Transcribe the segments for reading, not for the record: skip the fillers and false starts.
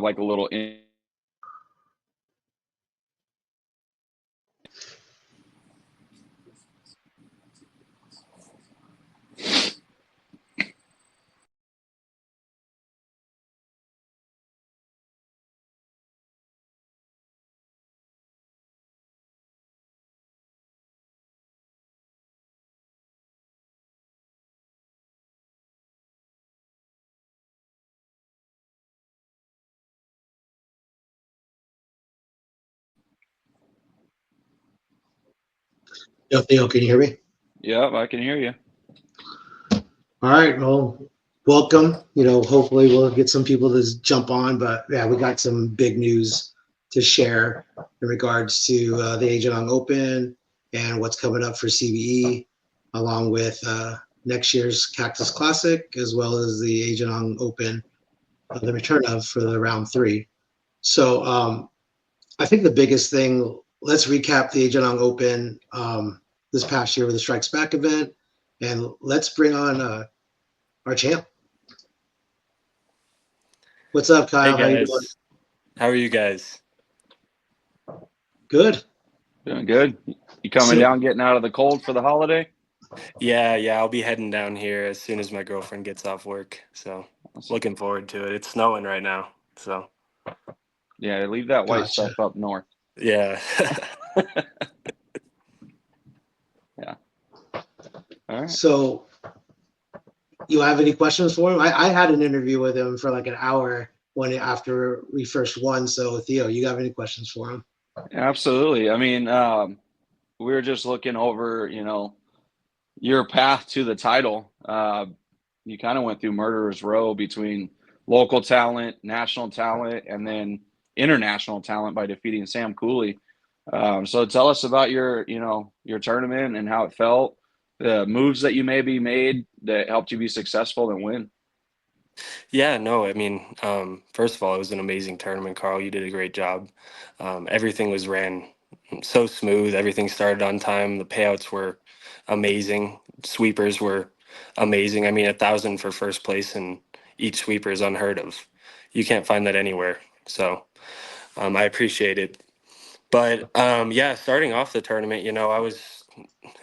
like a little Yo, Theo, can you hear me? Yeah, I can hear you. All right. Well, welcome. Hopefully we'll get some people to jump on, but yeah, we got some big news to share in regards to the Agent Ong Open and what's coming up for CBE, along with next year's Cactus Classic, as well as the Agent Ong Open, the return of for the round three. So I think the biggest thing, let's recap the Agent Ong Open this past year with the Strikes Back event, and let's bring on our champ. What's up, Hey Kyle? How you doing? guys, how are you guys? Good. Doing good. You coming So, down, getting out of the cold for the holiday? Yeah, I'll be heading down here as soon as my girlfriend gets off work. So looking forward to it. It's snowing right now. So Yeah, leave that white gotcha. stuff up north. yeah. Yeah. All right. So, you have any questions for him? I had an interview with him for like an hour when after we first won. So, Theo, you have any questions for him? Absolutely. I mean, we were just looking over, your path to the title. You kind of went through murderer's row between local talent, national talent, and then international talent by defeating Sam Cooley. So tell us about your tournament and how it felt, the moves that you maybe made that helped you be successful and win. Yeah, no, I mean, first of all, it was an amazing tournament, Carl. You did a great job. Everything was ran so smooth. Everything started on time. The payouts were amazing. Sweepers were amazing. I mean, 1,000 for first place and each sweeper is unheard of. You can't find that anywhere. So I appreciate it. But yeah, starting off the tournament, I was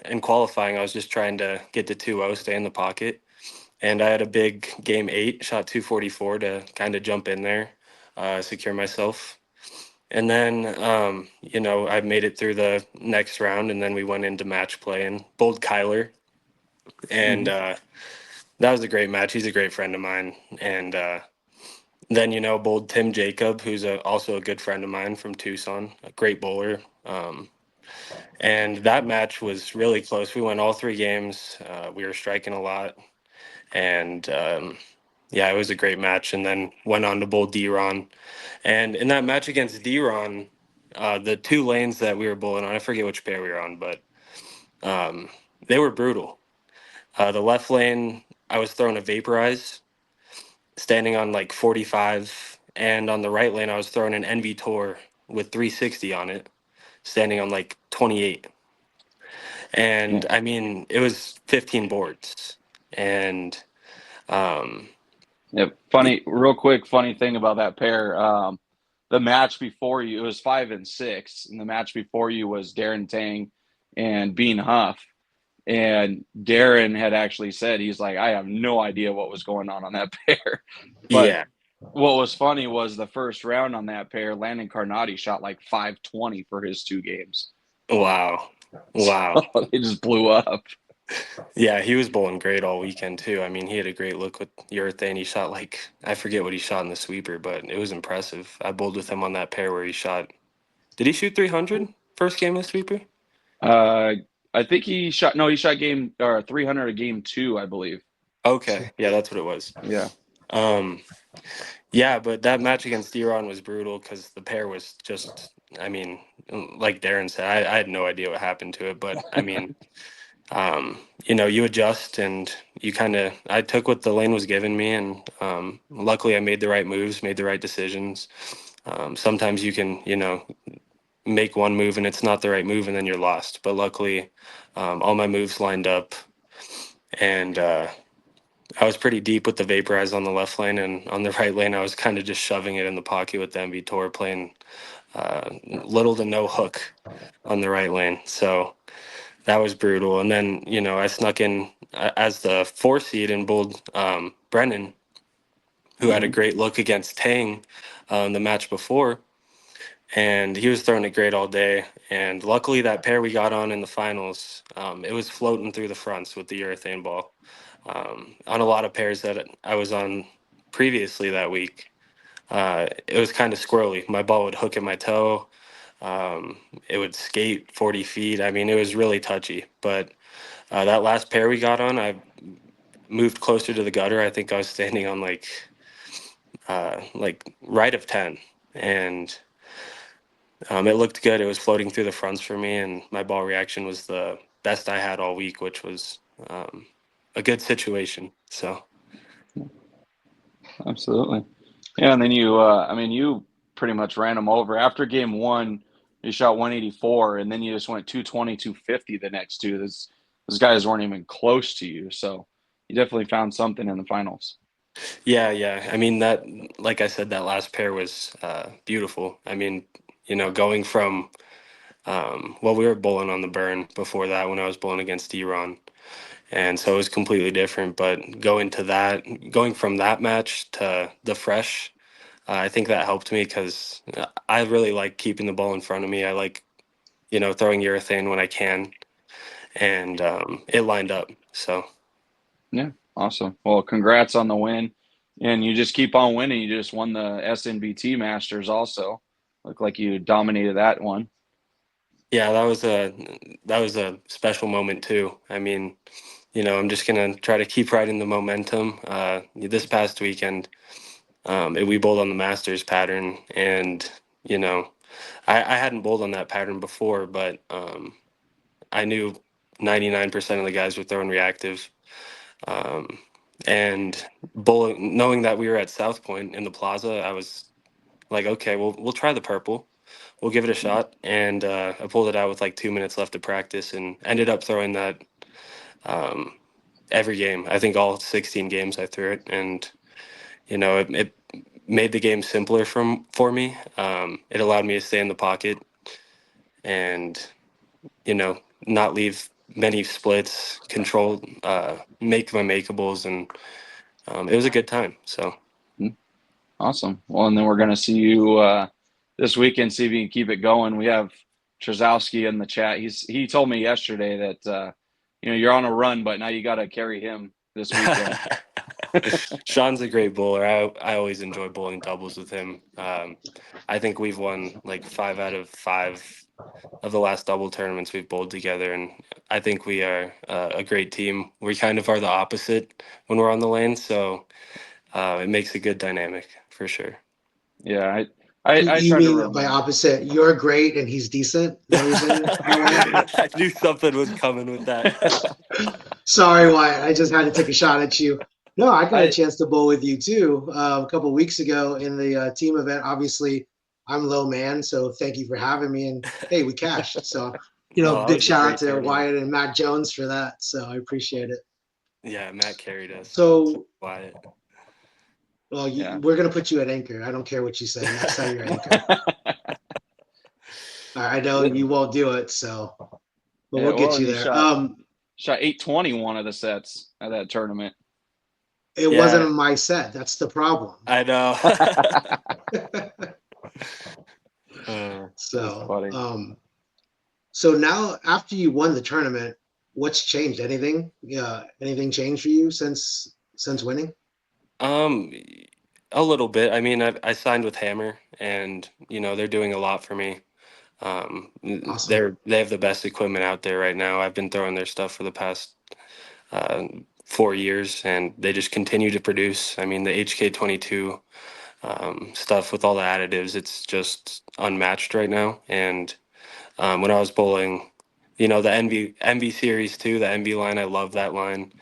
in qualifying. I was just trying to get to 2-0, stay in the pocket. And I had a big game 8, shot 244 to kind of jump in there, secure myself. And then, I made it through the next round, and then we went into match play and bowled Kyler. And Mm-hmm. that was a great match. He's a great friend of mine. And then, bowled Tim Jacob, who's also a good friend of mine from Tucson, a great bowler. And that match was really close. We won all 3 games. We were striking a lot. And yeah, it was a great match. And then went on to bowl D-Ron. And in that match against D-Ron, the 2 lanes that we were bowling on, I forget which pair we were on, but they were brutal. The left lane, I was throwing a vaporize, standing on like 45. And on the right lane, I was throwing an NV Tour with 360 on it, standing on like 28. Yeah. And I mean, it was 15 boards. And um, Yeah. Real quick, funny thing about that pair. The match before you, it was 5 and 6, and the match before you was Darren Tang and Bean Huff. And Darren had actually said, he's like, I have no idea what was going on that pair. But yeah. what was funny was the first round on that pair, Landon Carnati shot like 520 for his 2 games. Wow. So Wow. they just blew up. Yeah, he was bowling great all weekend too. I mean, he had a great look with urethane. He shot like I forget what he shot in the sweeper, but it was impressive. I bowled with him on that pair where he shot. Did he shoot 300 first game of the sweeper? Uh, I think he shot game or 300 a game 2, I believe. Okay, yeah, that's what it was. Yeah. Um, yeah, but that match against D-Ron was brutal because the pair was just. I mean, like Darren said, I had no idea what happened to it, but I mean, you adjust and you kind of, I took what the lane was giving me, and luckily I made the right moves, made the right decisions. Sometimes you can, make one move and it's not the right move and then you're lost. But luckily, all my moves lined up, and I was pretty deep with the vaporize on the left lane, and on the right lane, I was kind of just shoving it in the pocket with the MV Tour, playing little to no hook on the right lane. So that was brutal. And then, I snuck in as the 4 seed and bowled Brennan, who had a great look against Tang the match before. And he was throwing it great all day. And luckily, that pair we got on in the finals, it was floating through the fronts with the urethane ball. On a lot of pairs that I was on previously that week, it was kind of squirrely. My ball would hook at my toe. It would skate 40 feet. I mean, it was really touchy. But that last pair we got on, I moved closer to the gutter. I think I was standing on like right of 10, and it looked good. It was floating through the fronts for me, and my ball reaction was the best I had all week, which was a good situation. So Absolutely. Yeah, and then you pretty much ran them over. After game one, you shot 184, and then you just went 220, 250 the next two. Those guys weren't even close to you. So you definitely found something in the finals. yeah. I mean, that, like I said, that last pair was beautiful. I mean, going from well, we were bowling on the burn before that when I was bowling against Iran, and so it was completely different. But going from that match to the fresh, I think that helped me because I really like keeping the ball in front of me. I like, throwing urethane when I can, and it lined up. So Yeah, awesome. Well, congrats on the win. And you just keep on winning. You just won the SNBT Masters also. Looked like you dominated that one. yeah, that was a special moment too. I mean, I'm just gonna try to keep riding the momentum. This past weekend, we bowled on the Masters pattern, and you know, I hadn't bowled on that pattern before, but I knew 99% of the guys were throwing reactive. Um, and bowling, knowing that we were at South Point in the plaza, I was like, okay, we'll try the purple. We'll give it a shot. And I pulled it out with like 2 minutes left to practice, and ended up throwing that um, every game. I think all 16 games I threw it, and it made the game simpler for me. It allowed me to stay in the pocket and not leave many splits, control, make my makeables, and it was a good time. So Awesome. Well, and then we're going to see you this weekend, see if you can keep it going. We have Trzowski in the chat. He told me yesterday that you're on a run, but now you got to carry him this weekend. Sean's a great bowler. I always enjoy bowling doubles with him. I think we've won like 5 out of 5 of the last double tournaments we've bowled together, and I think we are a great team. We kind of are the opposite when we're on the lane, so it makes a good dynamic for sure. Yeah, I You tried to mean by remember. opposite? You're great and he's decent. Is that what you're saying? I knew something was coming with that. Sorry, Wyatt. I just had to take a shot at you. No, I got a I chance to bowl with you too a couple weeks ago in the team event. Obviously, I'm low man, so thank you for having me. And hey, we cashed. So, Oh, that big was a shout out great to tournament. Wyatt and Matt Jones for that. So I appreciate it. Yeah, Matt carried us. So So, quiet. well, yeah. we're gonna put you at anchor. I don't care what you say. Next time you're anchor. I know you won't do it, so but Yeah, we'll get well, you and you there. shot 820 one of the sets at that tournament. It Yeah, wasn't my set. That's the problem. I know. That's So, funny. so now after you won the tournament, what's changed? Anything? Yeah, anything changed for you since winning? Um, a little bit. I mean, I signed with Hammer, and they're doing a lot for me. Awesome. They have the best equipment out there right now. I've been throwing their stuff for the past 4 years, and they just continue to produce. I mean, the HK22 stuff with all the additives, it's just unmatched right now. And when I was bowling, the MV series too, the MV line, I love that line,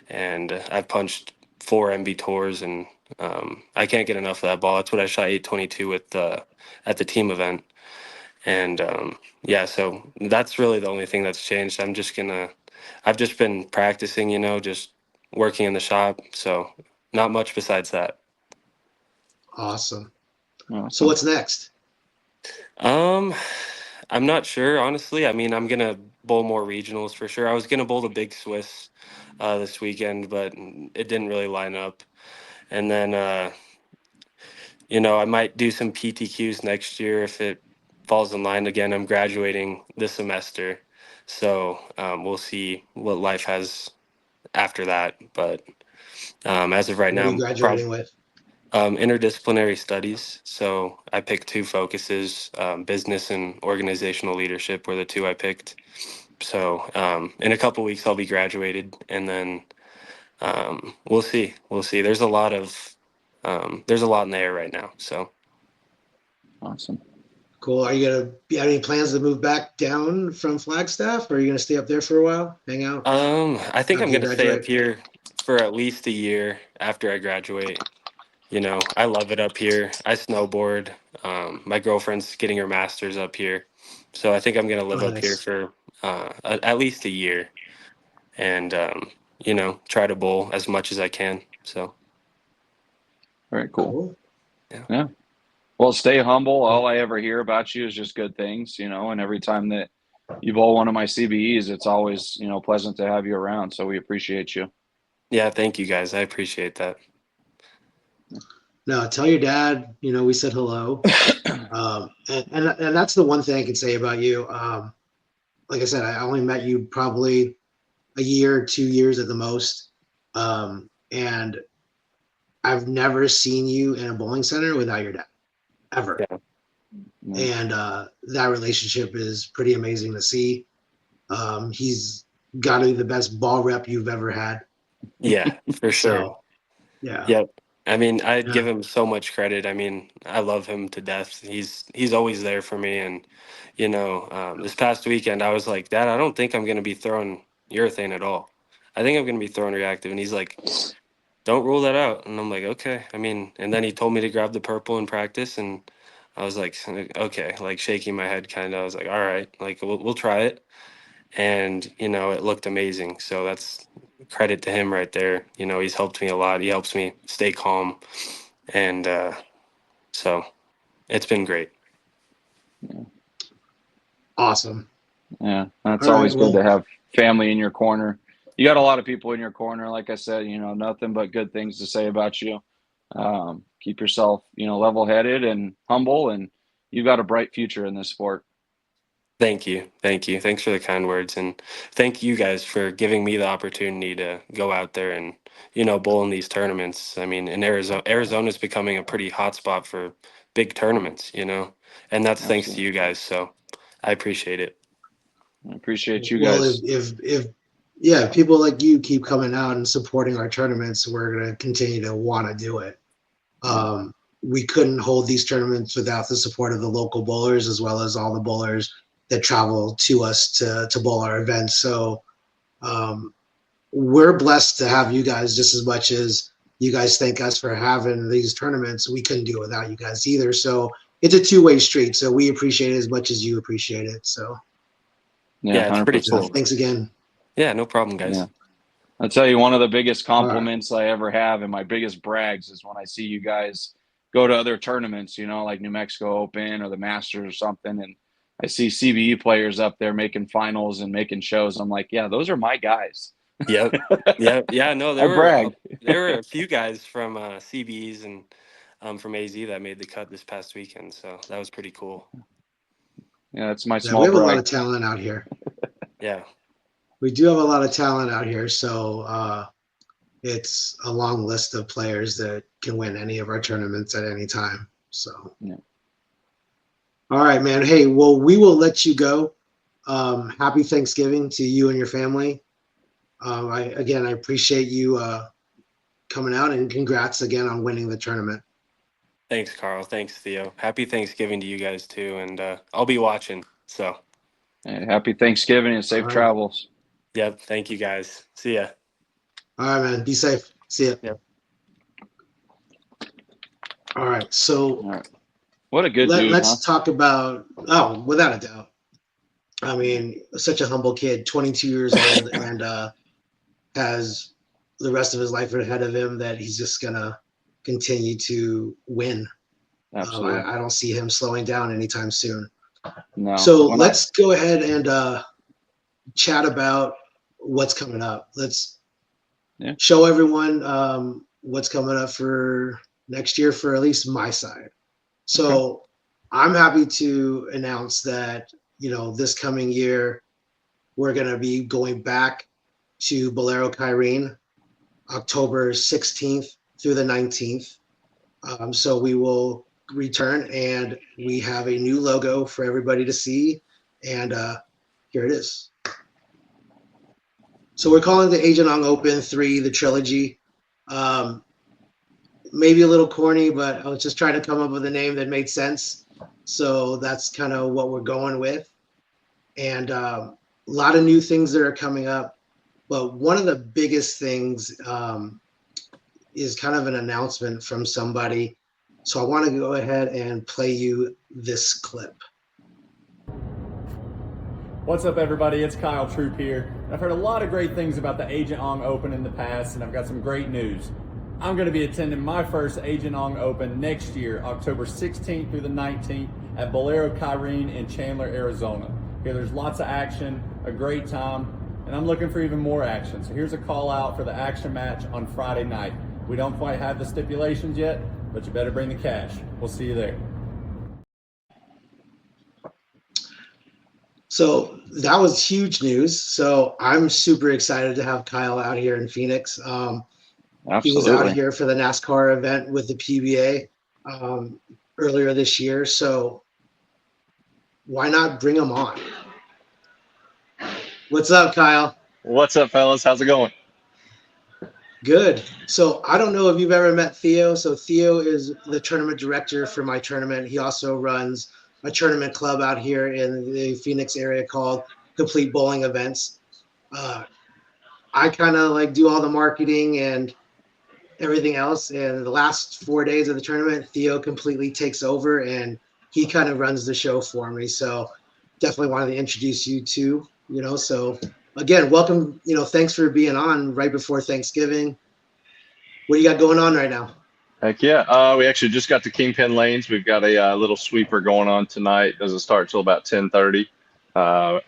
and I've punched 4 MV tours, and I can't get enough of that ball. That's what I shot 822 with at the team event, and yeah, so that's really the only thing that's changed. I've just been practicing, just working in the shop. So not much besides that. Awesome. Awesome. So what's next? I'm not sure, honestly. I mean, I'm gonna bowl more regionals for sure. I was gonna bowl the Big Swiss this weekend, but it didn't really line up. And then I might do some PTQs next year if it falls in line. Again, I'm graduating this semester, so we'll see what life has after that. But as of right What now, are you graduating with? interdisciplinary studies. So I picked two focuses: business and organizational leadership were the two I picked. So in a couple weeks, I'll be graduated, and then we'll see. We'll see. There's a lot in the air right now. So. Awesome. Cool. Are you gonna have any plans to move back down from Flagstaff, or are you gonna stay up there for a while, hang out I think I'm after you gonna stay up graduate? here for at least a year after I graduate. I love it up here. I snowboard. My girlfriend's getting her master's up here, so I think I'm gonna Oh, live up here nice. for at least a year, and try to bowl as much as I can. So Very cool. Cool. yeah, Yeah. Well, stay humble. All I ever hear about you is just good things, and every time that you bowl one of my CBEs, it's always, pleasant to have you around. So we appreciate you. yeah. Thank you guys. I appreciate that. No, tell your dad, we said hello. And that's the one thing I can say about you. Like I said, I only met you probably a year, 2 years at the most. And I've never seen you in a bowling center without your dad, ever. Yeah, Yeah. And that relationship is pretty amazing to see. He's got to be the best ball rep you've ever had. yeah, for sure. So, yeah, Yep. I mean, I'd give yeah, him so much credit. I mean, I love him to death. He's always there for me. And this past weekend, I was like, Dad, I don't think I'm going to be throwing urethane at all. I think I'm going to be throwing reactive. And he's like, don't rule that out. And I'm like, okay. I mean, and then he told me to grab the purple in practice, and I was like, okay, like shaking my head, kind of. I was like, all right, like we'll try it. And it looked amazing. So that's credit to him right there. He's helped me a lot. He helps me stay calm, and so it's been great. awesome. Yeah. That's All right. always good to Well, have family in your corner. You got a lot of people in your corner. Like I said, nothing but good things to say about you. Keep yourself, level headed and humble, and you've got a bright future in this sport. Thank you, thank you, thanks for the kind words, and thank you guys for giving me the opportunity to go out there and bowl in these tournaments. I mean, in Arizona's becoming a pretty hot spot for big tournaments, and that's thanks to Absolutely. you guys. So I appreciate it. I appreciate you well, guys. if yeah, people like you keep coming out and supporting our tournaments, we're gonna continue to want to do it. Yeah. Um, we couldn't hold these tournaments without the support of the local bowlers as well as all the bowlers that travel to us to bowl our events. So um, we're blessed to have you guys just as much as you guys thank us for having these tournaments. We couldn't do it without you guys either. So it's a two-way street. So we appreciate it as much as you appreciate it. So Yeah. Yeah, it's pretty 100%. cool. thanks again. Yeah, no problem, Yeah. guys. I'll tell you, one of the biggest All right. compliments I ever have and my biggest brags is when I see you guys go to other tournaments, like New Mexico Open or the Masters or something. And I see CBE players up there making finals and making shows. I'm like, yeah, those are my guys. Yep. Yep. Yeah. No, I brag. there were a few guys from CBs and from AZ that made the cut this past weekend, so that was pretty cool. Yeah, that's my Yeah, we small have a lot brag. of talent out here. Yeah. We do have a lot of talent out here. So it's a long list of players that can win any of our tournaments at any time. So, Yeah. all right, man. Hey, well, we will let you go. Happy Thanksgiving to you and your family. I appreciate you coming out, and congrats again on winning the tournament. Thanks, Carl. Thanks, Theo. Happy Thanksgiving to you guys too, and I'll be watching. So, Hey, happy Thanksgiving and All safe right. travels. yep. Thank you guys. See ya. All right, man. Be safe. See ya. Yep. All right. So All right. What a good dude, huh? let's talk about, oh, without a doubt. I mean, such a humble kid, 22 years old, and has the rest of his life ahead of him that he's just gonna continue to win. Absolutely. I don't see him slowing down anytime soon. No. So let's go ahead and chat about what's coming up. Let's show everyone what's coming up for next year for at least my side. So I'm happy to announce that, this coming year, we're going to be going back to Bolero Kyrene, October 16th through the 19th. So we will return, and we have a new logo for everybody to see. And here it is. So we're calling the Agent Ong Open 3 the trilogy. Maybe a little corny, but I was just trying to come up with a name that made sense. So that's kind of what we're going with. And a lot of new things that are coming up. But one of the biggest things is kind of an announcement from somebody. So I want to go ahead and play you this clip. What's up, everybody? It's Kyle Troup here. I've heard a lot of great things about the Agent Ong Open in the past, and I've got some great news. I'm going to be attending my first Agent Ong Open next year, October 16th through the 19th at Bolero Kyrene in Chandler, Arizona. Here there's lots of action, a great time, and I'm looking for even more action. So here's a call out for the action match on Friday night. We don't quite have the stipulations yet, but you better bring the cash. We'll see you there. So that was huge news. So I'm super excited to have Kyle out here in Phoenix. He was out here for the NASCAR event with the PBA earlier this year. So why not bring him on? What's up, Kyle? What's up, fellas? How's it going? Good. So I don't know if you've ever met Theo. So Theo is the tournament director for my tournament. He also runs a tournament club out here in the Phoenix area called Complete Bowling Events. I kind of like do all the marketing and everything else. And the last 4 days of the tournament, Theo completely takes over and he kind of runs the show for me. So definitely wanted to introduce you to, so again, welcome, thanks for being on right before Thanksgiving. What do you got going on right now? Heck yeah. We actually just got to Kingpin Lanes. We've got a little sweeper going on tonight. Doesn't start till about 10:30.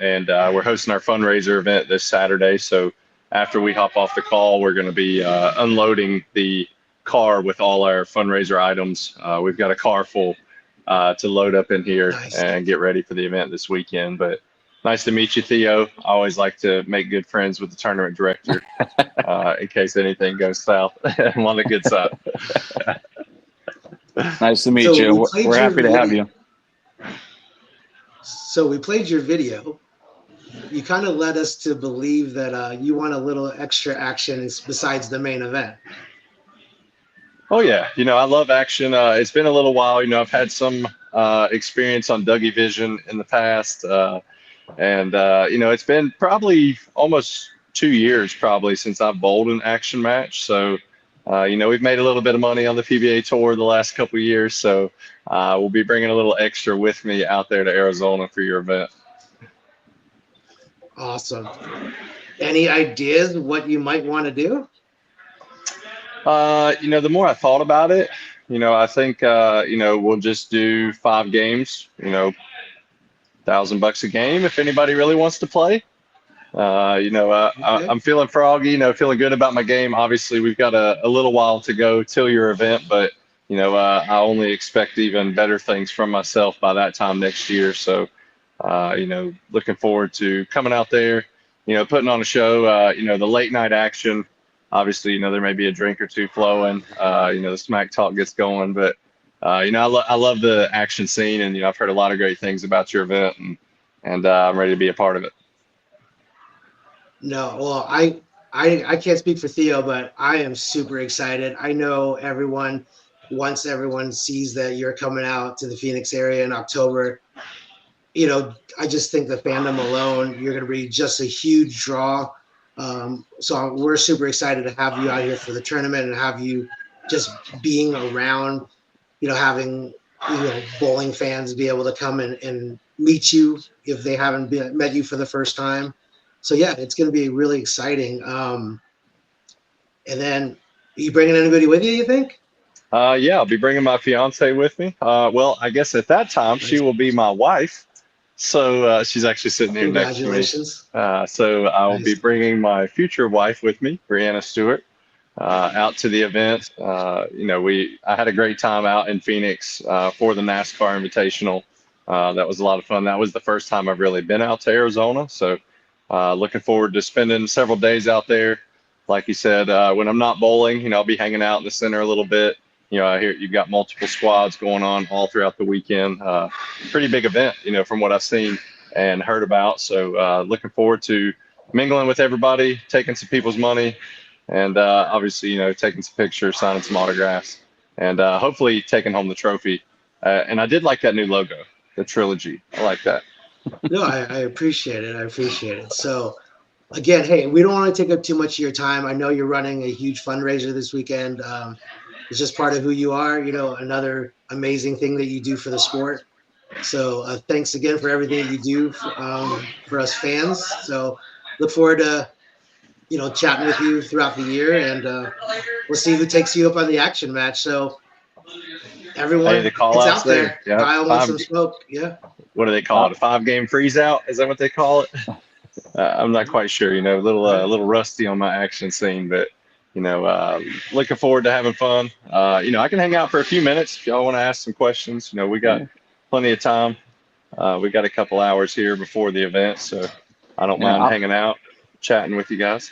And we're hosting our fundraiser event this Saturday. So after we hop off the call, we're going to be unloading the car with all our fundraiser items. We've got a car full to load up in here and get ready for the event this weekend. But nice to meet you, Theo. I always like to make good friends with the tournament director in case anything goes south. I'm on the good side. Nice to meet you. We're happy to have you. So we played your video. You kind of led us to believe that you want a little extra action besides the main event. Oh, yeah. I love action. It's been a little while. I've had some experience on Dougie Vision in the past. And it's been probably almost 2 years probably since I've bowled an action match. So, we've made a little bit of money on the PBA tour the last couple of years. So we'll be bringing a little extra with me out there to Arizona for your event. Awesome. Any ideas what you might want to do? The more I thought about it, I think, we'll just do 5 games, $1,000 a game if anybody really wants to play. I'm feeling froggy, feeling good about my game. Obviously, we've got a little while to go till your event, but I only expect even better things from myself by that time next year. So, looking forward to coming out there, putting on a show. The late night action. Obviously, there may be a drink or two flowing. The smack talk gets going, but I love the action scene, and I've heard a lot of great things about your event, and I'm ready to be a part of it. No, well, I can't speak for Theo, but I am super excited. I know once everyone sees that you're coming out to the Phoenix area in October, I just think the fandom alone, you're going to be just a huge draw. So we're super excited to have you out here for the tournament and have you just being around, having, bowling fans be able to come and meet you if they haven't met you for the first time. So yeah, it's going to be really exciting. And then, are you bringing anybody with you, you think? Yeah, I'll be bringing my fiance with me. Well, I guess at that time she Nice. will be my wife. So she's actually sitting here next to me. Congratulations. So I will be Nice. bringing my future wife with me, Brianna Stewart, out to the event. I had a great time out in Phoenix for the NASCAR Invitational. That was a lot of fun. That was the first time I've really been out to Arizona. So looking forward to spending several days out there. Like you said, when I'm not bowling, I'll be hanging out in the center a little bit. I hear you've got multiple squads going on all throughout the weekend. Pretty big event, from what I've seen and heard about. So looking forward to mingling with everybody, taking some people's money, and obviously, taking some pictures, signing some autographs, and hopefully taking home the trophy. And I did like that new logo, the trilogy. I like that. No, I appreciate it. I appreciate it. So, again, hey, we don't want to take up too much of your time. I know you're running a huge fundraiser this weekend. It's just part of who you are, another amazing thing that you do for the sport. So thanks again for everything you do for us fans. So look forward to, chatting with you throughout the year, and we'll see who takes you up on the action match. So everyone, Hey, the call it's outs out there. there. Kyle wants some smoke. Yeah. What do they call it? A 5-game freeze out? Is that what they call it? I'm not quite sure. A little rusty on my action scene, but looking forward to having fun. I can hang out for a few minutes if y'all want to ask some questions. We got plenty of time. We got a couple hours here before the event, so I don't mind hanging out, chatting with you guys.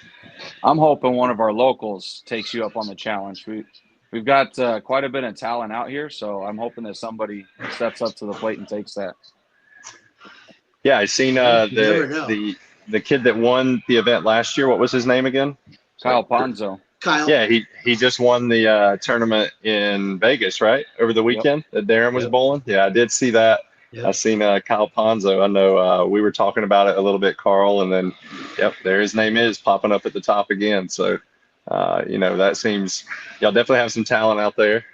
I'm hoping one of our locals takes you up on the challenge. We've got quite a bit of talent out here, so I'm hoping that somebody steps up to the plate and takes that. Yeah, I seen the kid that won the event last year. What was his name again? Kyle Ponzo. Kyle. Yeah, he just won the tournament in Vegas, right, over the weekend that Darren was bowling. Yeah, I did see that. Yep. I seen Kyle Ponzo. I know we were talking about it a little bit, Carl, and then there his name is popping up at the top again. So that seems y'all definitely have some talent out there,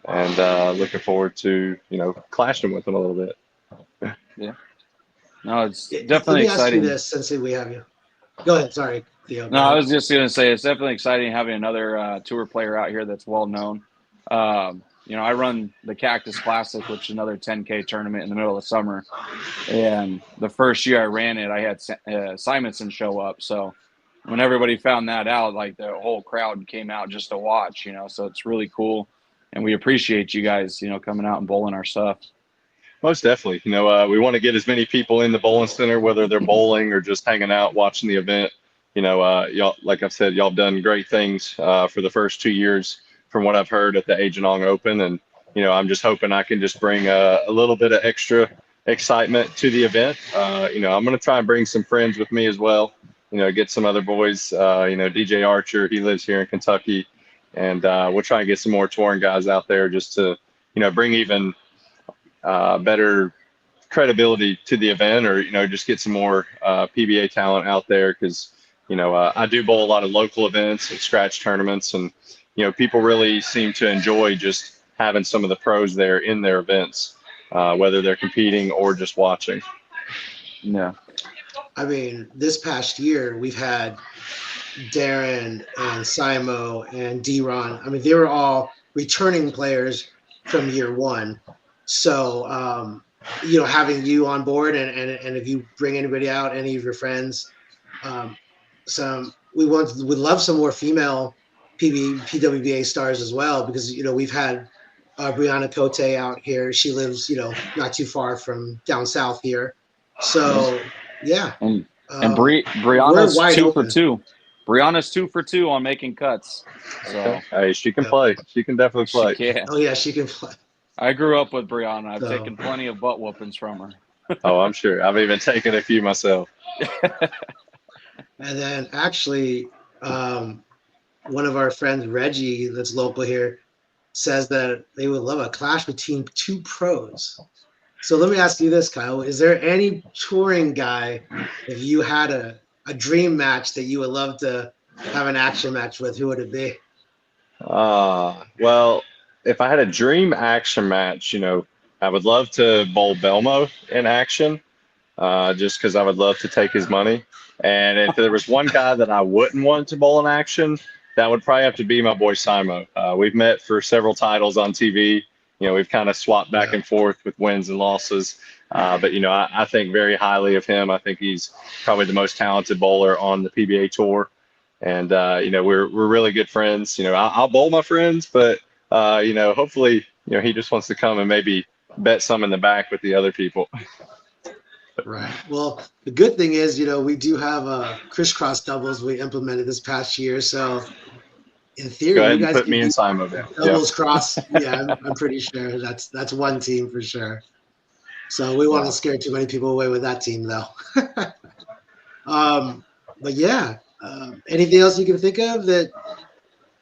and looking forward to clashing with them a little bit. Yeah. No, it's definitely exciting. Let me ask you this, since we have you. Go ahead. Sorry, Theo. No, I was just going to say it's definitely exciting having another tour player out here that's well known. I run the Cactus Classic, which is another 10K tournament in the middle of summer. And the first year I ran it, I had Simonson show up. So when everybody found that out, like the whole crowd came out just to watch, so it's really cool. And we appreciate you guys, coming out and bowling our stuff. Most definitely. We want to get as many people in the bowling center, whether they're bowling or just hanging out, watching the event. Y'all, like I've said, y'all have done great things for the first 2 years from what I've heard at the Agent Ong Open. And, I'm just hoping I can just bring a little bit of extra excitement to the event. I'm going to try and bring some friends with me as well, get some other boys, DJ Archer, he lives here in Kentucky. And we'll try and get some more touring guys out there just to, bring even better credibility to the event, or just get some more PBA talent out there, because I do bowl a lot of local events and scratch tournaments, and people really seem to enjoy just having some of the pros there in their events, whether they're competing or just watching. Yeah, I mean, this past year we've had Darren and Simo and D-Ron. I mean, they were all returning players from year one. So, having you on board, and if you bring anybody out, any of your friends, would love some more female PWBA stars as well, because, we've had Brianna Cote out here. She lives, not too far from down south here. So, yeah. And Brianna's we're wide 2 open. for 2. Brianna's 2 for 2 on making cuts. So hey, she can play. She can definitely play. She can. Oh yeah, she can play. I grew up with Brianna. I've taken plenty of butt whoopings from her. Oh, I'm sure. I've even taken a few myself. And then actually, one of our friends, Reggie, that's local here, says that they would love a clash between two pros. So let me ask you this, Kyle. Is there any touring guy, if you had a dream match that you would love to have an action match with, who would it be? Well, if I had a dream action match, I would love to bowl Belmo in action, just because I would love to take his money. And if there was one guy that I wouldn't want to bowl in action, that would probably have to be my boy Simo. We've met for several titles on TV. We've kind of swapped back and forth with wins and losses. But I think very highly of him. I think he's probably the most talented bowler on the PBA tour, and we're really good friends. I'll bowl my friends, but hopefully he just wants to come and maybe bet some in the back with the other people. Right. Well, the good thing is, we do have crisscross doubles we implemented this past year. So in theory, Go ahead you and guys put can me do and Simo down. doubles cross. Yeah, I'm pretty sure that's one team for sure. So we want to scare too many people away with that team, though. But yeah, anything else you can think of that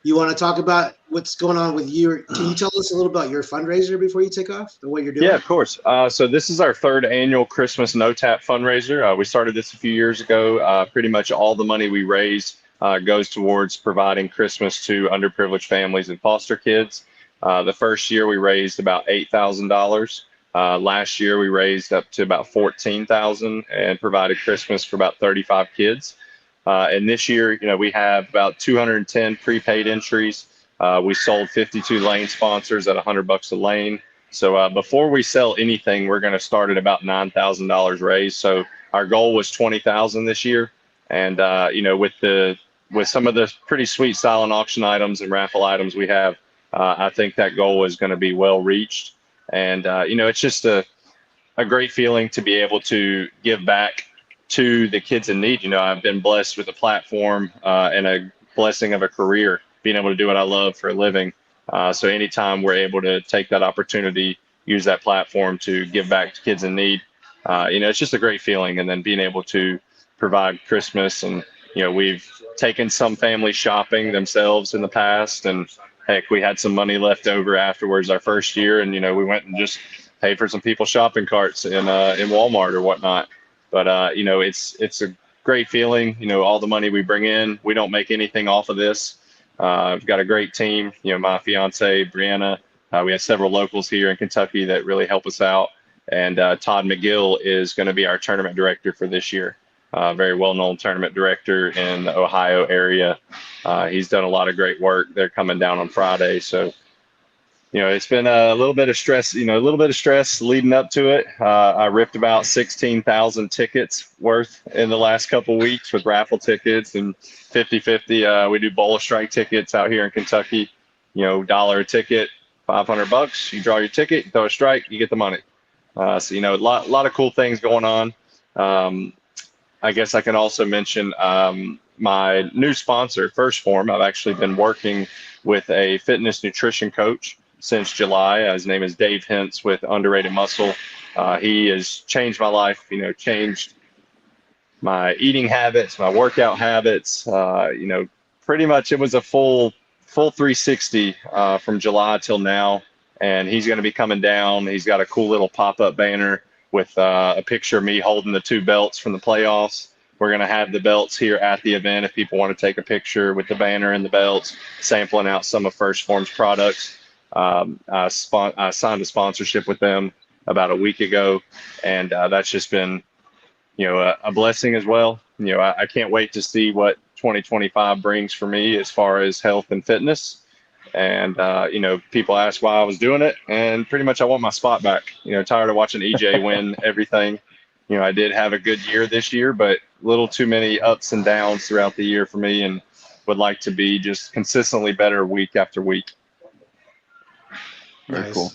you want to talk about? What's going on with you? Can you tell us a little about your fundraiser before you take off and what you're doing? Yeah, of course. So this is our third annual Christmas No Tap fundraiser. We started this a few years ago. Pretty much all the money we raise goes towards providing Christmas to underprivileged families and foster kids. The first year we raised about $8,000. Last year we raised up to about $14,000 and provided Christmas for about 35 kids. And this year, we have about 210 prepaid entries. We sold 52 lane sponsors at $100 a lane. So before we sell anything, we're going to start at about $9,000 raised. So our goal was $20,000 this year, and with some of the pretty sweet silent auction items and raffle items we have, I think that goal is going to be well reached. And it's just a great feeling to be able to give back to the kids in need. I've been blessed with a platform and a blessing of a career, being able to do what I love for a living. So anytime we're able to take that opportunity, use that platform to give back to kids in need, it's just a great feeling. And then being able to provide Christmas, and we've taken some families shopping themselves in the past, and heck, we had some money left over afterwards our first year, and we went and just paid for some people's shopping carts in Walmart or whatnot. But it's a great feeling. All the money we bring in, we don't make anything off of this. I've got a great team. My fiance Brianna. We have several locals here in Kentucky that really help us out. And Todd McGill is going to be our tournament director for this year. Very well-known tournament director in the Ohio area. He's done a lot of great work. They're coming down on Friday, so it's been a little bit of stress. Leading up to it. I ripped about 16,000 tickets worth in the last couple weeks with raffle tickets and 50-50. We do bowl strike tickets out here in Kentucky. $1 a ticket, $500. You draw your ticket, you throw a strike, you get the money. So a lot of cool things going on. I guess I can also mention my new sponsor, First Form. I've actually been working with a fitness nutrition coach since July. His name is Dave Hintz with Underrated Muscle. He has changed my life, changed my eating habits, my workout habits. Pretty much it was a full 360 from July till now. And he's going to be coming down. He's got a cool little pop-up banner with a picture of me holding the 2 belts from the playoffs. We're going to have the belts here at the event if people want to take a picture with the banner and the belts, sampling out some of First Form's products. I signed a sponsorship with them about a week ago, and that's just been, a blessing as well. I can't wait to see what 2025 brings for me as far as health and fitness. And, people ask why I was doing it, and pretty much I want my spot back. Tired of watching EJ win everything. I did have a good year this year, but a little too many ups and downs throughout the year for me, and would like to be just consistently better week after week. Very Nice. cool.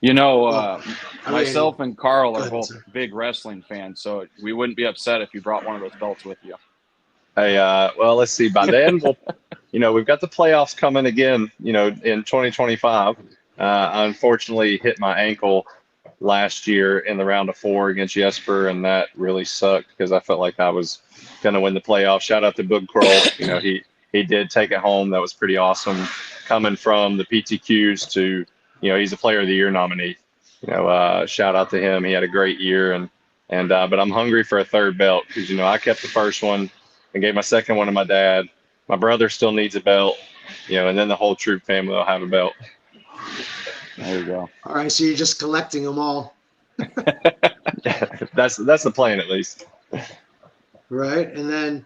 Well, Myself and Carl are ahead, both sir. big wrestling fans, so we wouldn't be upset if you brought one of those belts with you. Hey, well, let's see. By then, we've got the playoffs coming again, in 2025. I unfortunately hit my ankle last year in the round of 4 against Jesper, and that really sucked because I felt like I was going to win the playoffs. Shout out to Boog Kroll. He did take it home. That was pretty awesome. Coming from the PTQs to, he's a Player of the Year nominee. Shout out to him. He had a great year, but I'm hungry for a third belt because I kept the first one and gave my second one to my dad. My brother still needs a belt, and then the whole Troup family will have a belt. There you go. All right, so you're just collecting them all, That's the plan, at least. right? And then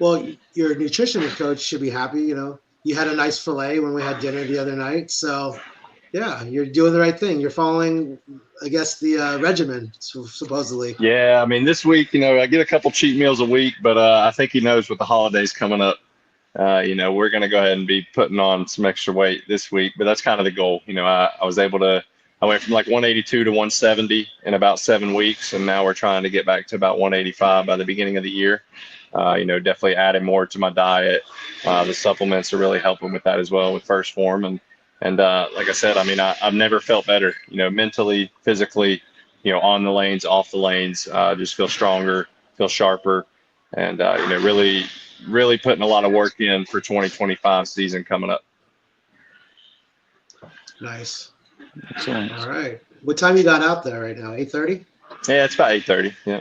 Well, your nutrition coach should be happy. You know, you had a nice fillet when we had dinner the other night. So, yeah, you're doing the right thing. You're following, I guess, the regimen, supposedly. Yeah, I mean, this week, I get a couple cheat meals a week, but I think he knows with the holidays coming up, we're going to go ahead and be putting on some extra weight this week. But that's kind of the goal. I went from like 182 to 170 in about 7 weeks, and now we're trying to get back to about 185 by the beginning of the year. Definitely adding more to my diet. The supplements are really helping with that as well with First Form. And like I said, I mean, I've never felt better, mentally, physically, on the lanes, off the lanes, just feel stronger, feel sharper, and, really, really putting a lot of work in for 2025 season coming up. Nice. Excellent. All right. What time you got out there right now? 8:30? Yeah, it's about 8:30. Yeah.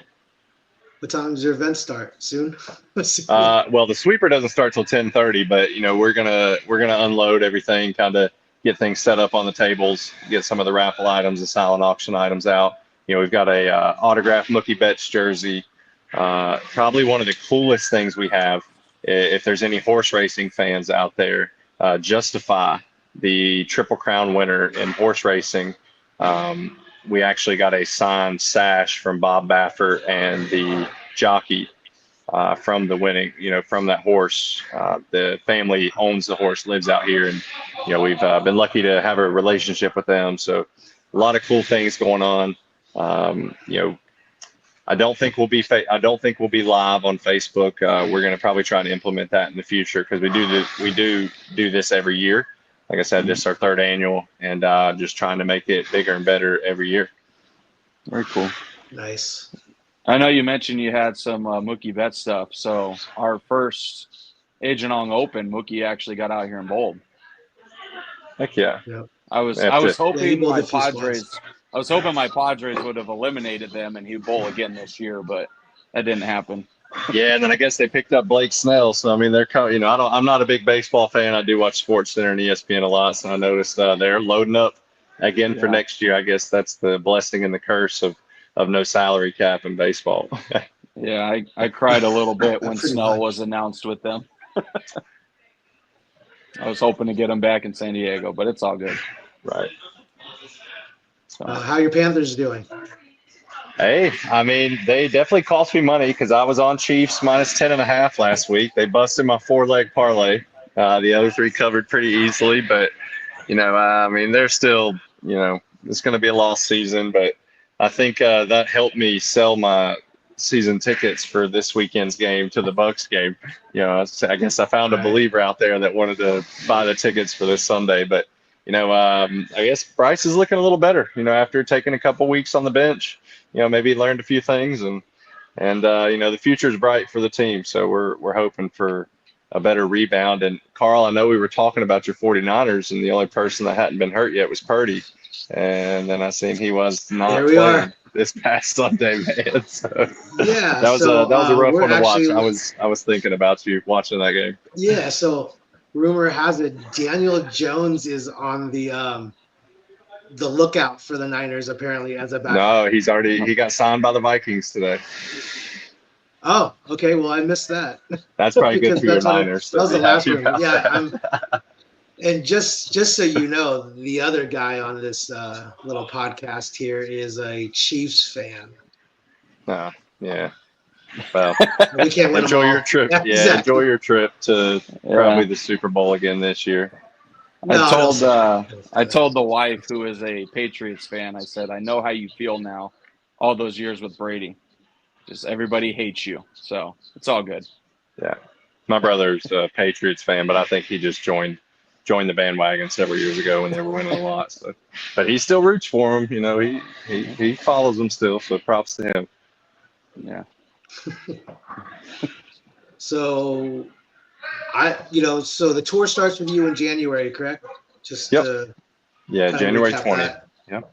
What time does your event start? Soon? Well, the sweeper doesn't start till 10:30, but we're gonna unload everything, kind of get things set up on the tables, get some of the raffle items and silent auction items out. We've got a autographed Mookie Betts jersey. Probably one of the coolest things we have, if there's any horse racing fans out there, Justify, the Triple Crown winner in horse racing. We actually got a signed sash from Bob Baffert and the jockey from the winning, from that horse. The family owns the horse, lives out here, and we've been lucky to have a relationship with them. So a lot of cool things going on. I don't think we'll be live on Facebook. We're going to probably try to implement that in the future because we do this every year. Like I said, this is our 3rd annual, and just trying to make it bigger and better every year. Very cool. Nice. I know you mentioned you had some Mookie Betts stuff. So our first Agent Ong Open, Mookie actually got out here and bowled. Heck yeah. Yep. I was hoping my Padres would have eliminated them and he'd bowl again this year, but that didn't happen. Yeah, and then I guess they picked up Blake Snell. So I mean, they're I'm not a big baseball fan. I do watch SportsCenter and ESPN a lot, so I noticed they're loading up again for next year. I guess that's the blessing and the curse of no salary cap in baseball. Yeah, I cried a little bit when Pretty Snell much. was announced with them. I was hoping to get him back in San Diego, but it's all good. Right. So, How your Panthers doing? Hey, I mean, they definitely cost me money because I was on Chiefs minus 10.5 last week. They busted my 4-leg parlay. The other 3 covered pretty easily, but I mean, they're still, it's going to be a lost season, but I think that helped me sell my season tickets for this weekend's game to the Bucks game. I guess I found a believer out there that wanted to buy the tickets for this Sunday, but I guess Bryce is looking a little better, after taking a couple weeks on the bench, maybe learned a few things and the future is bright for the team. So we're hoping for a better rebound. And Carl, I know we were talking about your 49ers and the only person that hadn't been hurt yet was Purdy. And then I seen he was not playing this past Sunday, man. So Yeah, that was a rough one to watch. actually- I was thinking about you watching that game. Yeah, so rumor has it Daniel Jones is on the lookout for the Niners apparently as a backup. No, he got signed by the Vikings today. Oh, okay. Well, I missed that. That's probably good for your that's what Niners. that was so the be last happy rumor. about Yeah, that. and just so you know, the other guy on this little podcast here is a Chiefs fan. No, yeah. Well, We can't win enjoy them all. your trip. Yeah, Yeah, exactly. enjoy your trip to probably the Super Bowl again this year. I told the wife, who is a Patriots fan, I said, I know how you feel now, all those years with Brady. Just everybody hates you, so it's all good. Yeah, my brother's a Patriots fan, but I think he just joined the bandwagon several years ago when they were winning a lot. So, but he still roots for them. He follows them still. So props to him. Yeah. So so the tour starts with you in January, correct? Just Yep. to kind of January recap 20th. that. Yep.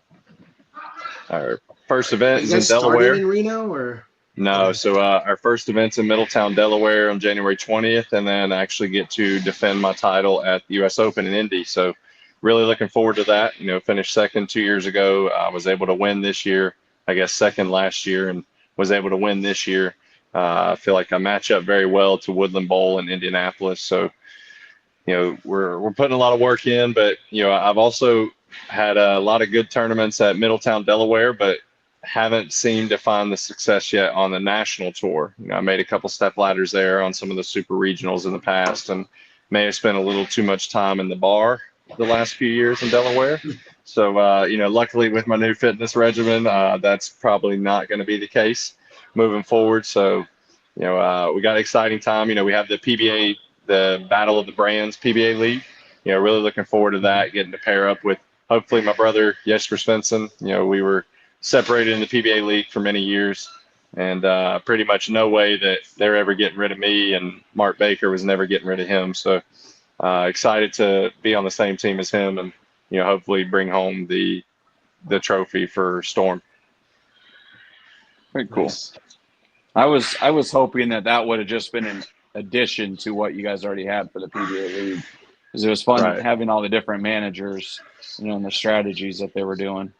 Our first event You is in guys Delaware. starting in Reno or? No, so our first event's in Middletown, Delaware on January 20th, and then I actually get to defend my title at the U.S. Open in Indy. So really looking forward to that. Finished second 2 years ago. I was able to win this year, I guess second last year, and was able to win this year. I feel like I match up very well to Woodland Bowl in Indianapolis. So, we're putting a lot of work in, but, I've also had a lot of good tournaments at Middletown, Delaware, but haven't seemed to find the success yet on the national tour. I made a couple step ladders there on some of the super regionals in the past, and may have spent a little too much time in the bar the last few years in Delaware. So, luckily with my new fitness regimen, that's probably not going to be the case moving forward. So, we got an exciting time. We have the PBA, the Battle of the Brands PBA League. Really looking forward to that, getting to pair up with hopefully my brother Jesper Svensson. We were separated in the PBA League for many years, and pretty much no way that they're ever getting rid of me, and Mark Baker was never getting rid of him. So excited to be on the same team as him, and hopefully bring home the trophy for Storm. Very cool. I was hoping that would have just been an addition to what you guys already had for the PBA League, because it was fun having all the different managers, and the strategies that they were doing.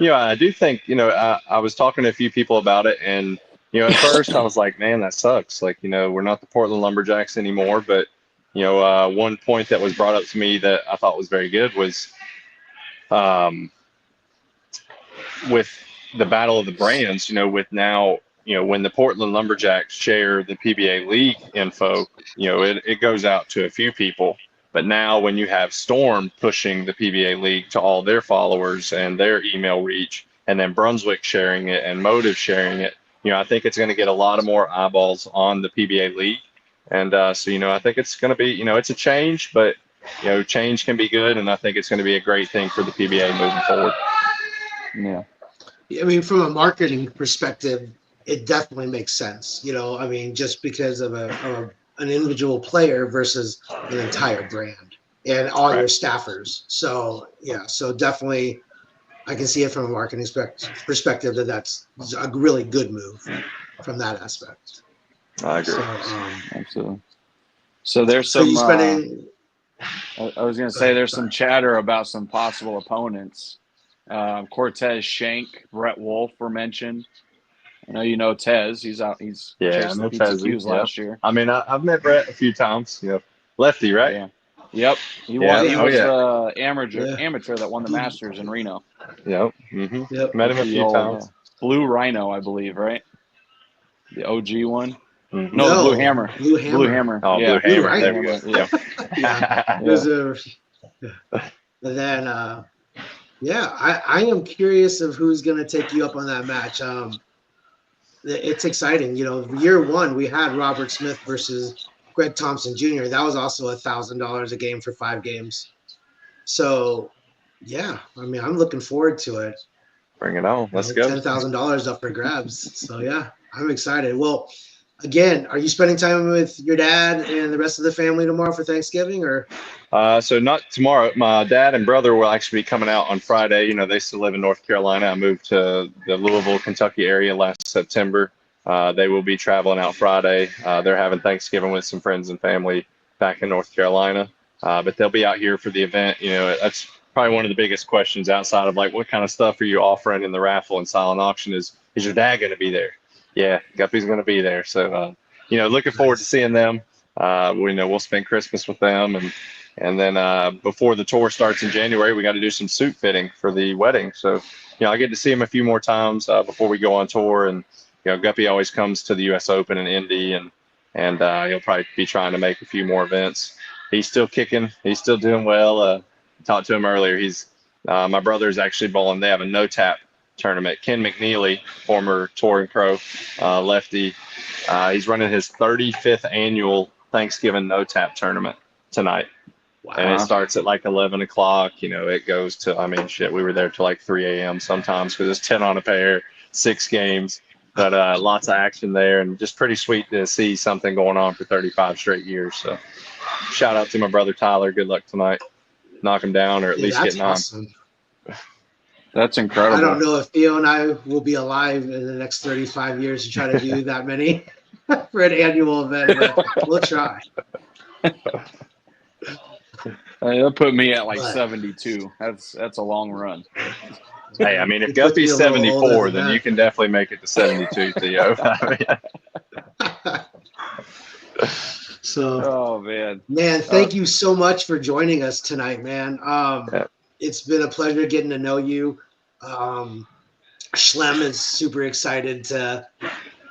I do think, I was talking to a few people about it, and, at first I was like, man, that sucks. Like, we're not the Portland Lumberjacks anymore. But, one point that was brought up to me that I thought was very good was with the Battle of the Brands, with now, when the Portland Lumberjacks share the PBA League info, it goes out to a few people. But now when you have Storm pushing the PBA League to all their followers and their email reach, and then Brunswick sharing it and Motive sharing it, I think it's going to get a lot of more eyeballs on the PBA League. And so, I think it's going to be, it's a change, but, change can be good. And I think it's going to be a great thing for the PBA moving forward. Yeah. I mean, from a marketing perspective, it definitely makes sense. Just because of an individual player versus an entire brand and all your staffers. So so definitely I can see it from a marketing perspective that's a really good move from that aspect. I agree. Absolutely. So there's some, I was going to say there's some chatter about some possible opponents. Cortez Shank, Brett Wolf were mentioned. I know Tez. He's out. He's chasing the pizza Qs last year. I mean, I've met Brett a few times. Lefty, right? Yeah. Yep. He won. He was the amateur that won the Masters in Reno. Yep. Mm-hmm. Yep. Met him a few times. Blue Rhino, I believe, right? The OG one. Mm-hmm. No, the Blue Hammer. Blue Hammer. Oh, yeah. Blue Hammer. There we go. Yeah. And then, I am curious of who's going to take you up on that match. It's exciting. Year one, we had Robert Smith versus Greg Thompson Jr. That was also $1,000 a game for 5 games. So, I'm looking forward to it. Bring it on. Let's go. $10,000 up for grabs. So, I'm excited. Well, again, are you spending time with your dad and the rest of the family tomorrow for Thanksgiving, or? So not tomorrow. My dad and brother will actually be coming out on Friday. They still live in North Carolina. I moved to the Louisville, Kentucky area last September. They will be traveling out Friday. They're having Thanksgiving with some friends and family back in North Carolina. But they'll be out here for the event. That's probably one of the biggest questions outside of like, what kind of stuff are you offering in the raffle and silent auction is your dad going to be there? Yeah, Guppy's going to be there. So, looking forward to seeing them. We'll spend Christmas with them. And then before the tour starts in January, we got to do some suit fitting for the wedding. So, I get to see him a few more times before we go on tour. And, Guppy always comes to the U.S. Open in Indy, and he'll probably be trying to make a few more events. He's still kicking. He's still doing well. Talked to him earlier. My brother's actually bowling. They have a no-tap tournament. Ken McNeely, former touring pro, lefty, he's running his 35th annual Thanksgiving no-tap tournament tonight. Wow. And it starts at like 11 o'clock. It goes to, we were there till like 3 a.m. sometimes because it's 10 on a pair, 6 games. But lots of action there, and just pretty sweet to see something going on for 35 straight years. So shout out to my brother Tyler. Good luck tonight. Knock him down, or at least getting awesome. on. That's incredible. I don't know if Theo and I will be alive in the next 35 years to try to do that many for an annual event, but we'll try. That'll put me at like 72. That's a long run. Hey, if Guppy's 74, then you can definitely make it to 72, Theo. So, Oh man. thank you so much for joining us tonight, man. Yeah. It's been a pleasure getting to know you. Schlem is super excited to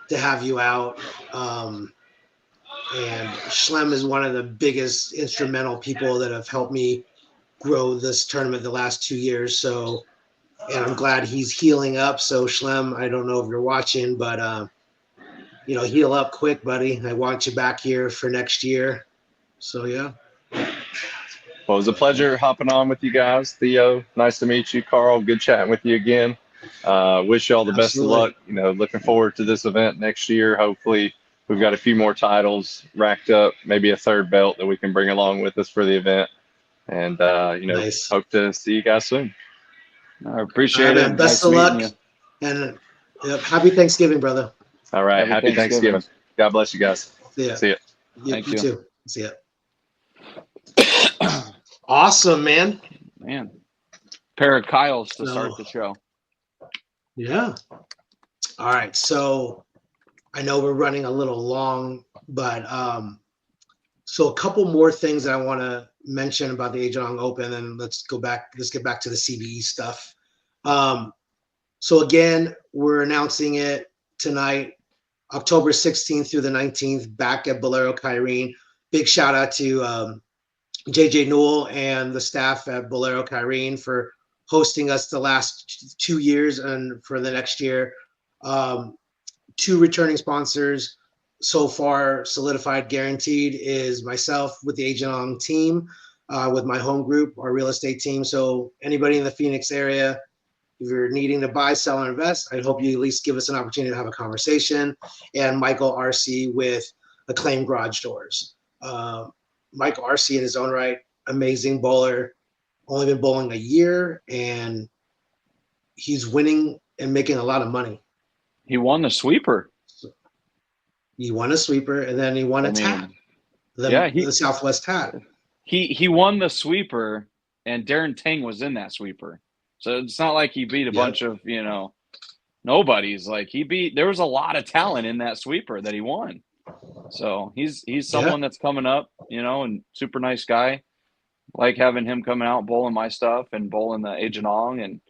have you out. And Schlem is one of the biggest instrumental people that have helped me grow this tournament the last 2 years. So, and I'm glad he's healing up. So Schlem, I don't know if you're watching, but heal up quick, buddy. I want you back here for next year. So yeah. Well, it was a pleasure hopping on with you guys. Theo, nice to meet you. Carl, good chatting with you again. Wish you all the best of luck. Looking forward to this event next year. Hopefully, we've got a few more titles racked up, maybe a third belt that we can bring along with us for the event. And, Nice. hope to see you guys soon. I appreciate man. it. Best Nice of luck. meeting And happy Thanksgiving, brother. All right. Happy Happy Thanksgiving. God bless you guys. See ya. See ya. Thank you you. too. See ya. Awesome, man. Man. Pair of Kyles to So- start the show. Yeah. All right. So I know we're running a little long, but so a couple more things that I want to mention about the Agent Ong Open, and let's get back to the CBE stuff. So again, we're announcing it tonight, October 16th through the 19th, back at Bolero Kyrene. Big shout out to JJ Newell and the staff at Bolero Kyrene for hosting us the last 2 years and for the next year. 2 returning sponsors so far solidified, guaranteed, is myself with the Agent Ong team, with my home group, our real estate team. So anybody in the Phoenix area, if you're needing to buy, sell, or invest, I hope you at least give us an opportunity to have a conversation. And Michael RC with Acclaim Garage Doors. Michael RC in his own right, amazing bowler, only been bowling a year, and he's winning and making a lot of money. He won the sweeper. He won a sweeper, and then he won a tat. The Southwest tat. He won the sweeper, and Darren Tang was in that sweeper. So it's not like he beat a bunch of, nobodies. Like there was a lot of talent in that sweeper that he won. So he's someone that's coming up, and super nice guy. Like having him coming out bowling my stuff and bowling the Agent Ong, and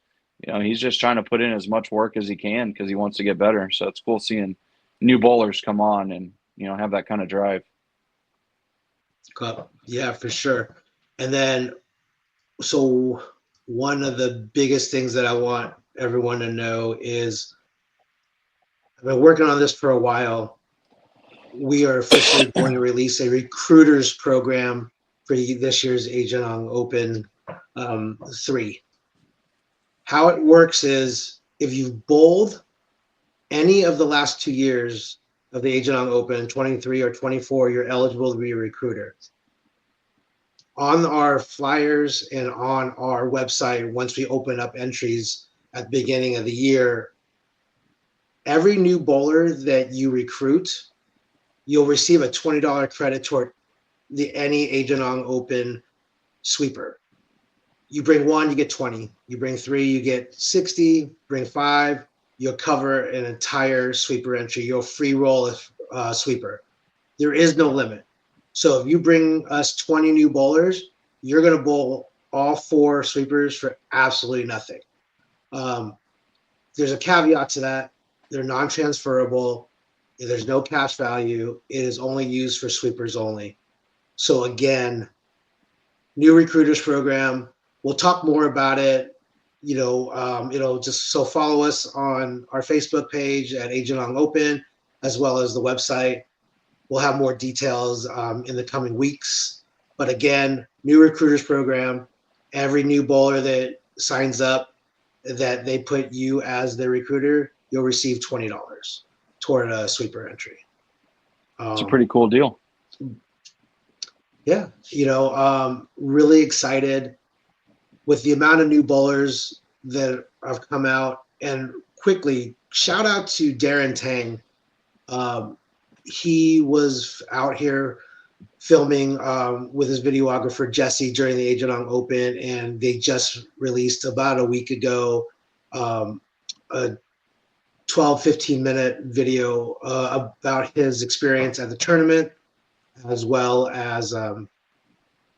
he's just trying to put in as much work as he can because he wants to get better. So it's cool seeing new bowlers come on and have that kind of drive. Yeah, for sure. And then, so one of the biggest things that I want everyone to know is I've been working on this for a while. We are officially going to release a recruiters program for this year's Agent Ong Open 3. How it works is if you've bowled any of the last 2 years of the Agent Ong Open, 23 or 24, you're eligible to be a recruiter. On our flyers and on our website, once we open up entries at the beginning of the year, every new bowler that you recruit, you'll receive a $20 credit toward any Agent Ong Open sweeper. You bring 1, you get 20. You bring 3, you get 60. Bring 5, you'll cover an entire sweeper entry. You'll free roll a sweeper. There is no limit. So if you bring us 20 new bowlers, you're going to bowl all 4 sweepers for absolutely nothing. There's a caveat to that. They're non-transferable. There's no cash value. It is only used for sweepers only. So again, new recruiters program. We'll talk more about it. Just so follow us on our Facebook page at Agent Ong Open, as well as the website. We'll have more details in the coming weeks. But again, new recruiters program. Every new bowler that signs up, that they put you as their recruiter, you'll receive $20 toward a sweeper entry. It's a pretty cool deal. Yeah, really excited with the amount of new bowlers that have come out. And quickly, shout out to Darren Tang. He was out here filming with his videographer Jesse during the Agent Ong Open, and they just released about a week ago a 12-15 minute video about his experience at the tournament. as well as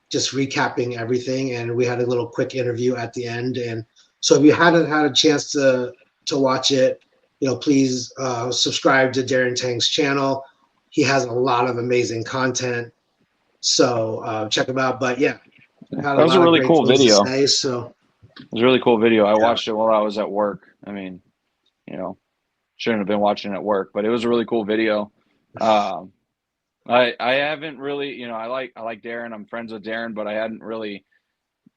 just recapping everything. And we had a little quick interview at the end. And so if you hadn't had a chance to watch it, please subscribe to Darren Tang's channel. He has a lot of amazing content. So check him out. But yeah, had That a was a lot of really great cool things to video. say. So It was a really cool video. I Yeah. watched it while I was at work. I mean, shouldn't have been watching it at work, but it was a really cool video. I haven't really, I like Darren. I'm friends with Darren, but I hadn't really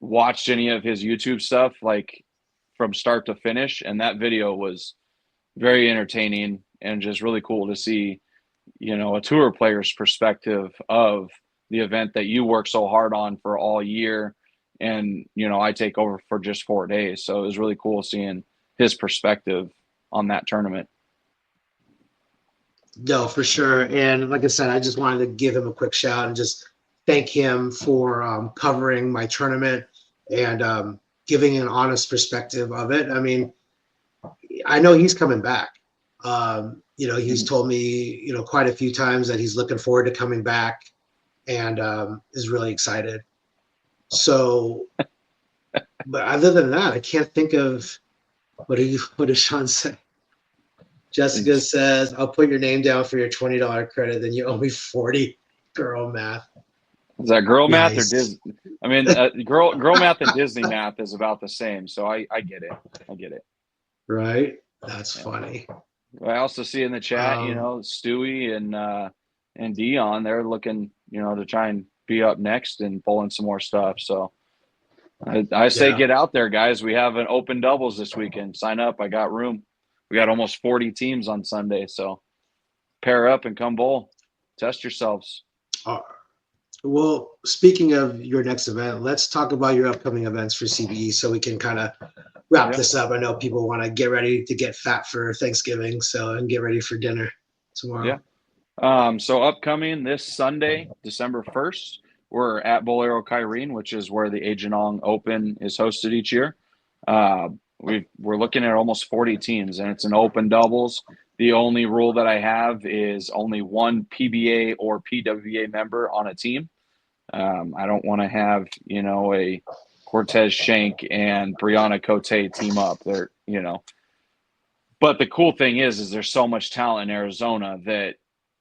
watched any of his YouTube stuff like from start to finish. And that video was very entertaining and just really cool to see, a tour player's perspective of the event that you work so hard on for all year. And, I take over for just 4 days. So it was really cool seeing his perspective on that tournament. no, for sure. And like I said, I just wanted to give him a quick shout and just thank him for covering my tournament and giving an honest perspective of it. I mean, I know he's coming back. He's told me, quite a few times that he's looking forward to coming back and is really excited. So, but other than that, I can't think of what does Sean say? Jessica says, I'll put your name down for your $20 credit, then you owe me 40. Girl math. Is that girl math or Nice. Disney? I mean, girl math and Disney math is about the same. So I get it. I get it. Right? That's funny. I also see in the chat, Stewie and Dion, they're looking, to try and be up next and pull in some more stuff. So I say Yeah. get out there, guys. We have an open doubles this weekend. Sign up. I got room. We got almost 40 teams on Sunday. So pair up and come bowl. Test yourselves. Well, speaking of your next event, let's talk about your upcoming events for CBE so we can kind of wrap this up. I know people want to get ready to get fat for Thanksgiving, and get ready for dinner tomorrow. Yeah. So upcoming this Sunday, December 1st, we're at Bolero Kyrene, which is where the Agent Ong Open is hosted each year. We're looking at almost 40 teams, and it's an open doubles. The only rule that I have is only one PBA or PWA member on a team. I don't want to have, a Cortez Shank and Brianna Cote team up. They're, But the cool thing is there's so much talent in Arizona that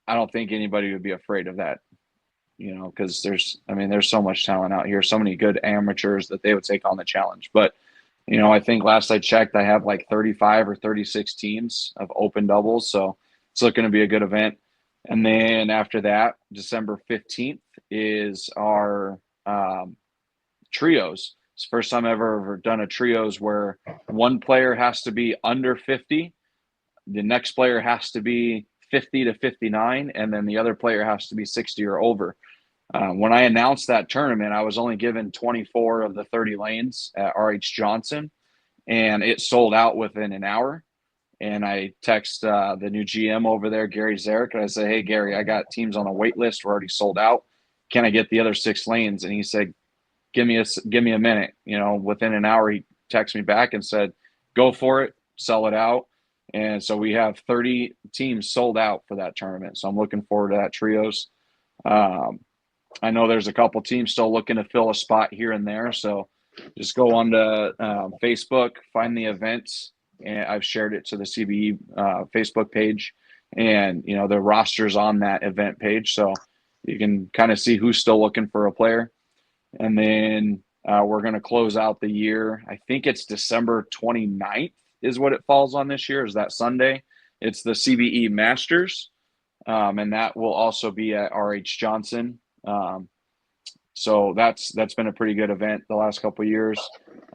I don't think anybody would be afraid of that, because there's so much talent out here, so many good amateurs that they would take on the challenge. But, I think last I checked, I have like 35 or 36 teams of open doubles. So it's looking to be a good event. And then after that, December 15th is our trios. It's the first time I've ever done a trios where one player has to be under 50. The next player has to be 50 to 59, and then the other player has to be 60 or over. When I announced that tournament, I was only given 24 of the 30 lanes at RH Johnson, and it sold out within an hour. And I text the new GM over there, Gary Zarek, and I say, hey, Gary, I got teams on the wait list. We're already sold out. Can I get the other 6 lanes? And he said, give me a minute. Within an hour, he texted me back and said, go for it, sell it out. And so we have 30 teams sold out for that tournament. So I'm looking forward to that trios. I know there's a couple teams still looking to fill a spot here and there. So just go on to Facebook, find the events, and I've shared it to the CBE Facebook page. And, the roster's on that event page. So you can kind of see who's still looking for a player. And then we're going to close out the year. I think it's December 29th is what it falls on this year, is that Sunday. It's the CBE Masters, and that will also be at RH Johnson. So that's been a pretty good event the last couple of years.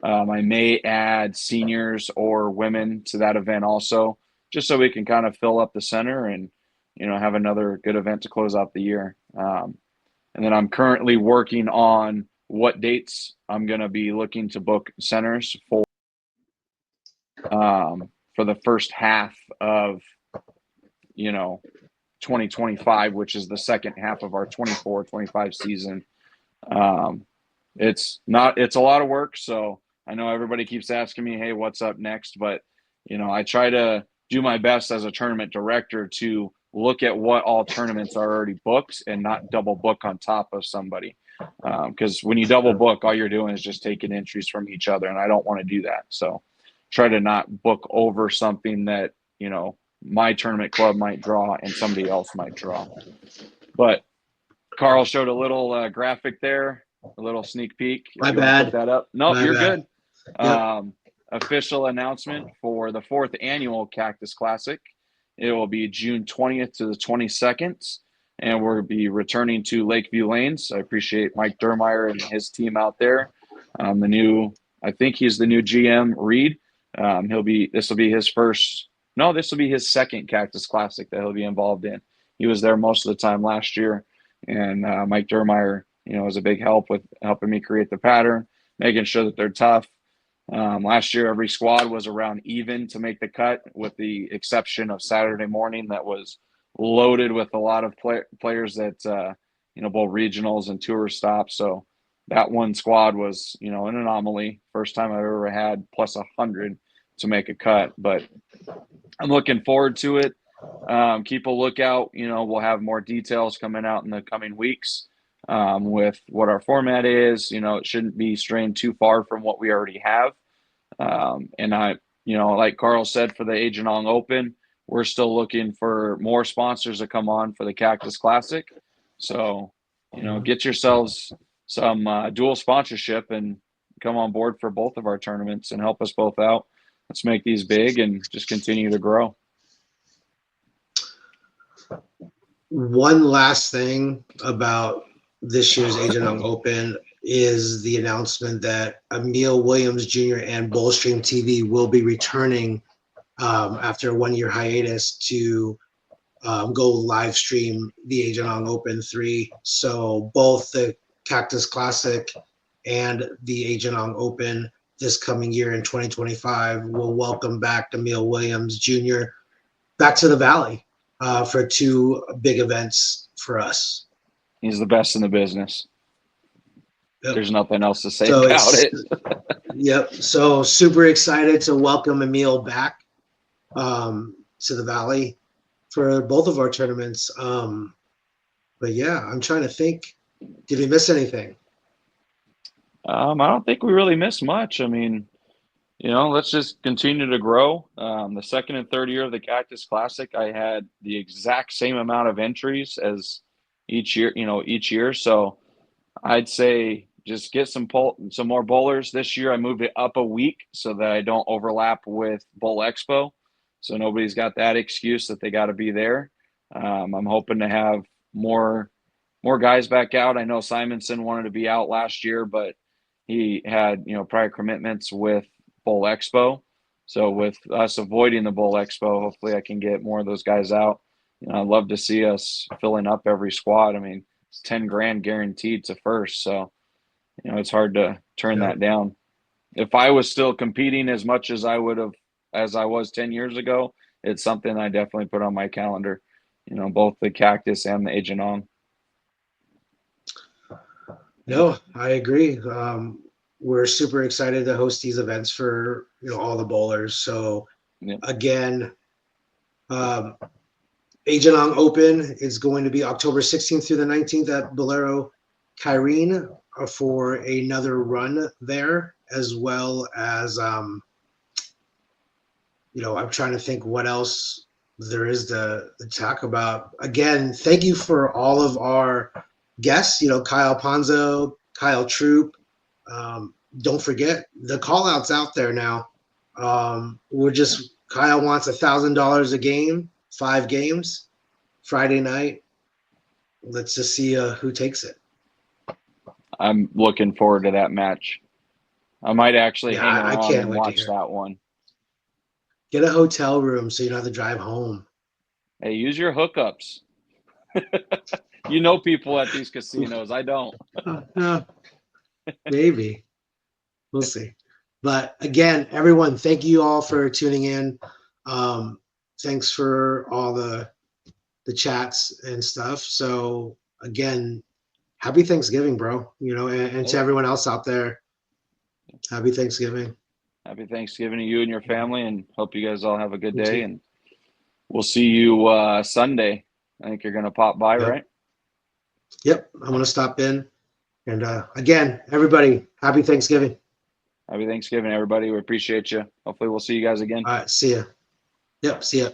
I may add seniors or women to that event also, just so we can kind of fill up the center and, have another good event to close out the year. And then I'm currently working on what dates I'm going to be looking to book centers for the first half of, 2025, which is the second half of our 24-25 season. It's a lot of work. So I know everybody keeps asking me, hey, what's up next? But, I try to do my best as a tournament director to look at what all tournaments are already booked and not double book on top of somebody. Because when you double book, all you're doing is just taking entries from each other, and I don't want to do that. So try to not book over something that, you know, my tournament club might draw and somebody else might draw. But Carl showed a little graphic there, a little sneak peek. If My you want to bad. put that up. No, My you're bad. good. Yep. Official announcement for the 4th annual Cactus Classic. It will be June 20th to the 22nd, and we'll be returning to Lakeview Lanes. I appreciate Mike Dermeyer and his team out there. I think he's the new GM, Reed. This will be his second Cactus Classic that he'll be involved in. He was there most of the time last year, and Mike Dermeyer, you know, was a big help with helping me create the pattern, making sure that they're tough. Last year, every squad was around even to make the cut, with the exception of Saturday morning that was loaded with a lot of players that, you know, both regionals and tour stops. So that one squad was, you know, an anomaly. First time I've ever had plus 100 to make a cut, but I'm looking forward to it. Keep a lookout. You know, we'll have more details coming out in the coming weeks with what our format is. You know, it shouldn't be straying too far from what we already have. And you know, like Carl said, for the Agent Ong Open, we're still looking for more sponsors to come on for the Cactus Classic. So, you know, get yourselves some dual sponsorship and come on board for both of our tournaments and help us both out. Let's make these big and just continue to grow. One last thing about this year's Agent Ong Open is the announcement that Emil Williams Jr. and Bullstream TV will be returning after a 1-year hiatus to go live stream the Agent Ong Open 3. So both the Cactus Classic and the Agent Ong Open this coming year in 2025 will welcome back Emil Williams Jr. back to the Valley for 2 big events for us. He's the best in the business. Yep. There's nothing else to say about it. Yep. So super excited to welcome Emil back to the Valley for both of our tournaments. But yeah, I'm trying to think. Did we miss anything? I don't think we really missed much. I mean, you know, let's just continue to grow. The second and third year of the Cactus Classic, I had the exact same amount of entries as each year. So I'd say just get some more bowlers. This year I moved it up a week so that I don't overlap with Bowl Expo. So nobody's got that excuse that they got to be there. I'm hoping to have more guys back out. I know Simonson wanted to be out last year, but he had, you know, prior commitments with Bowl Expo. So with us avoiding the Bowl Expo, hopefully I can get more of those guys out. You know, I'd love to see us filling up every squad. I mean, it's 10 grand guaranteed to first. So, you know, it's hard to turn that down. If I was still competing as much as I was 10 years ago, it's something I definitely put on my calendar, you know, both the Cactus and the Agent Ong. No, I agree. We're super excited to host these events for, you know, all the bowlers. So again, Agent Ong Open is going to be October 16th through the 19th at Bolero Kyrene for another run there, as well as, you know, I'm trying to think what else there is to talk about. Again, thank you for all of our guests, you know, Kyle Ponzo, Kyle Troup. Don't forget the call outs out there now. Kyle wants $1,000 a game, 5 games, Friday night. Let's just see who takes it. I'm looking forward to that match. I might actually hang around and watch that one. Get a hotel room so you don't have to drive home. Hey, use your hookups. You know people at these casinos. I don't. Maybe. We'll see. But again, everyone, thank you all for tuning in. Thanks for all the chats and stuff. So again, happy Thanksgiving, bro. You know, and to everyone else out there, happy Thanksgiving. Happy Thanksgiving to you and your family, and hope you guys all have a good day. And we'll see you Sunday. I think you're going to pop by, Yep. right? Yep, I'm going to stop in. And again, everybody, happy Thanksgiving. Happy Thanksgiving, everybody. We appreciate you. Hopefully we'll see you guys again. All right, see ya. Yep, see ya.